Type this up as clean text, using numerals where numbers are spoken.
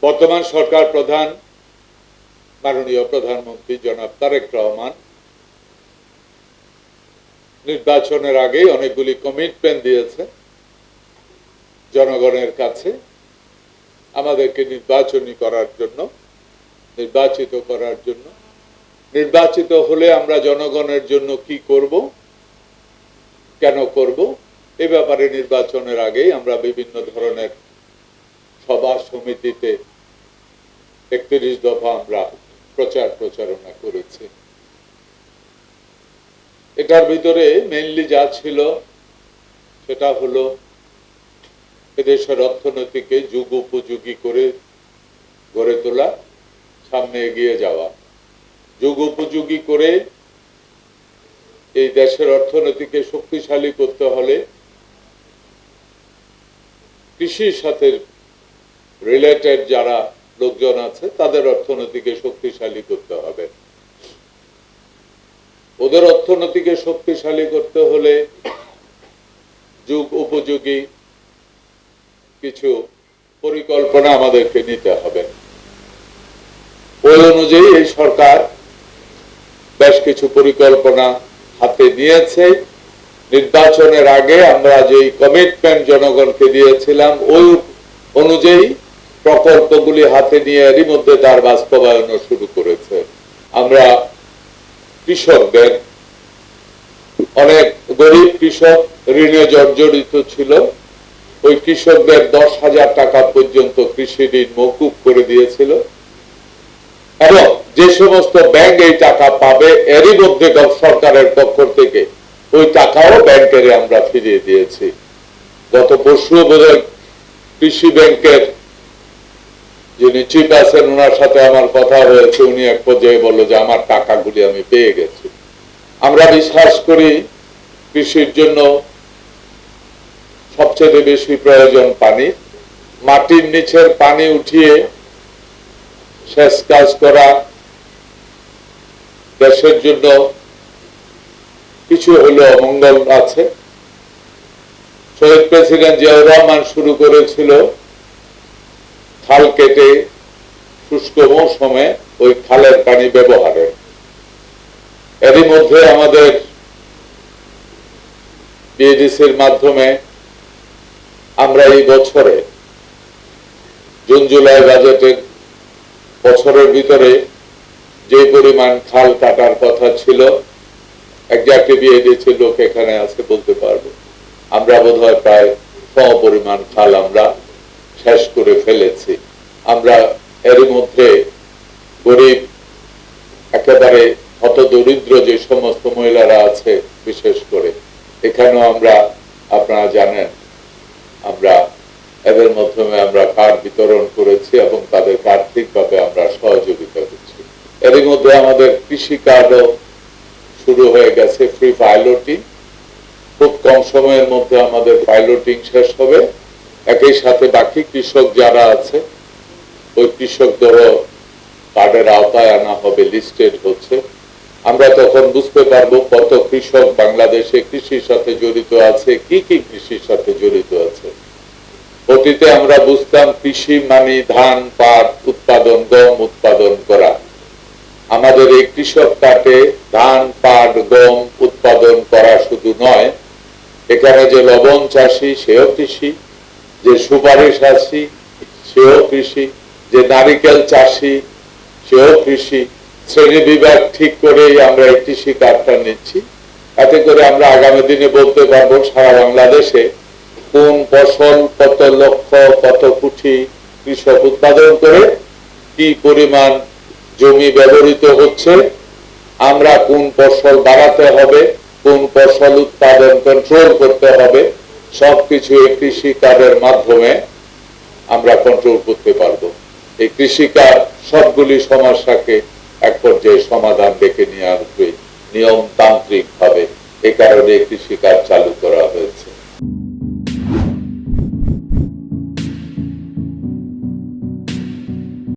বর্তমান সরকার প্রধান মাননীয় প্রধানমন্ত্রী জনাব তারেক রহমান নির্বাচনের আগে অনেকগুলি কমিটমেন্ট দিয়েছে জনগণের কাছে আমাদেরকে নির্বাচিত করার জন্য নির্বাচিত হলে আমরা জনগণের জন্য কি করব, কেন করব, এ ব্যাপারে নির্বাচনের আগে আমরা বিভিন্ন ধরনের সভা সমিতিতে 31 দফা আমরা প্রচারণা করেছি। এটার ভিতরে মেইনলি যা ছিল সেটা হলো এদেশের অর্থনীতিকে যুগ উপযোগী করে গড়ে তোলা, সামনে এগিয়ে যাওয়া। যুগ উপযোগী করে এই দেশের অর্থনীতিকে শক্তিশালী করতে হলে কৃষির সাথে রিলেটেড যারা লোকজন আছে তাদের অর্থনীতিকে শক্তিশালী করতে হবে। ওদের অর্থনীতিকে শক্তিশালী করতে হলে যুগ উপযোগী কিছু পরিকল্পনা আমাদেরকে নিতে হবে। ওই অনুযায়ী এই সরকার বেশ কিছু পরিকল্পনা হাতে নিয়েছে। নির্বাচনের আগে আমরা যে কমিটমেন্ট জনগণকে দিয়েছিলাম ওই অনুযায়ী প্রকল্পগুলি হাতে নিয়ে এরই মধ্যে তার বাস্তবায়ন শুরু করেছে। আমরা কৃষকদের, অনেক গরিব কৃষক ঋণে জর্জরিত ছিল, ওই কৃষকদের 10,000 টাকা পর্যন্ত কৃষি ঋণ মওকুফ করে দিয়েছিল এবং যে সমস্ত ব্যাংক এই টাকা পাবে এরই মধ্যে সরকারের পক্ষ থেকে ওই টাকাও ব্যাংকের আমরা ফিরিয়ে দিয়েছি। গত পরশু বোধহয় কৃষি ব্যাংকের যিনি চিফ আছেন ওনার সাথে আমার কথা হয়েছে, উনি এক পর্যায়ে বলল যে আমার টাকাগুলি আমি পেয়ে গেছি। আমরা বিশ্বাস করি কৃষির জন্য সবচেয়ে বেশি প্রয়োজন পানি। মাটির নিচের পানি উঠিয়ে সেচ কাজ করা দেশের জন্য কিছু হলো অমঙ্গল আছে। শহীদ প্রেসিডেন্ট জিয়াউর রহমান শুরু করেছিল খাল কেটে শুষ্ক মৌসুমে ওই খালের পানি ব্যবহারে। এরই মধ্যে আমাদের বিএডিসির মাধ্যমে আমরা এই বছরে জুন জুলাই বাজেটের বছরের ভিতরে যে পরিমাণ খাল কাটার কথা ছিল, একজাক্টলি বিএডিসির লোক এখানে আছে বলতে পারবো, আমরা বোধহয় প্রায় সমপরিমাণ খাল আমরা শেষ করে ফেলেছি। আমরা এর মধ্যে গরিব একেবারে হতদরিদ্র যে সমস্ত মহিলারা আছে বিশেষ করে এখানেও আমরা, আপনারা জানেন, আমরা এদের মাধ্যমে আমরা কার্ড বিতরণ করেছি এবং তাদেরকে আর্থিকভাবে আমরা সহযোগিতা করছি। এর মধ্যে আমাদের কৃষি কার্ডও শুরু হয়ে গেছে, ফ্রি পাইলটিং। খুব কম সময়ের মধ্যে আমাদের পাইলটিং শেষ হবে। একই সাথে বাকি কৃষক যারা আছে ওই কৃষকদেরও কার্ডের আওতায় আনা হবে, লিস্টেড হচ্ছে। আমরা তখন বুঝতে পারবো কত কৃষক বাংলাদেশে কৃষির সাথে জড়িত আছে, কি কি কৃষির সাথে জড়িত আছে। অতীতে আমরা বুঝতাম কৃষি মানে ধান, পাট উৎপাদন, গম উৎপাদন করা। আমাদের এই কৃষক কাটে ধান, পাট, গম উৎপাদন করা শুধু নয়, এখানে যে লবণ চাষি সেও কৃষি, যে সুপারি চাষি সেও কৃষি, যে নারিকেল চাষি সেও কৃষি। শ্রেণী বিভাগ ঠিক করেই আমরা এই কৃষি কার্ডটা নিচ্ছি। এতে করে আমরা আগামী দিনে বলতে পারবো সারা বাংলাদেশে কোন ফসল কত লক্ষ কত কোটি কৃষক উৎপাদন করে কি পরিমাণ জমি ব্যবহৃত হচ্ছে, আমরা কোন ফসল বাড়াতে হবে, কোন ফসল উৎপাদন কন্ট্রোল করতে হবে, সবকিছু এই কৃষি কার্ডের মাধ্যমে আমরা কন্ট্রোল করতে পারবো। এই কৃষি কার্ড সবগুলি সমস্যাকে এক পর্যায়ে সমাধান ডেকে নিয়ে আসবে নিয়মতান্ত্রিক ভাবে। এই কারণে কৃষি কার্ড চালু করা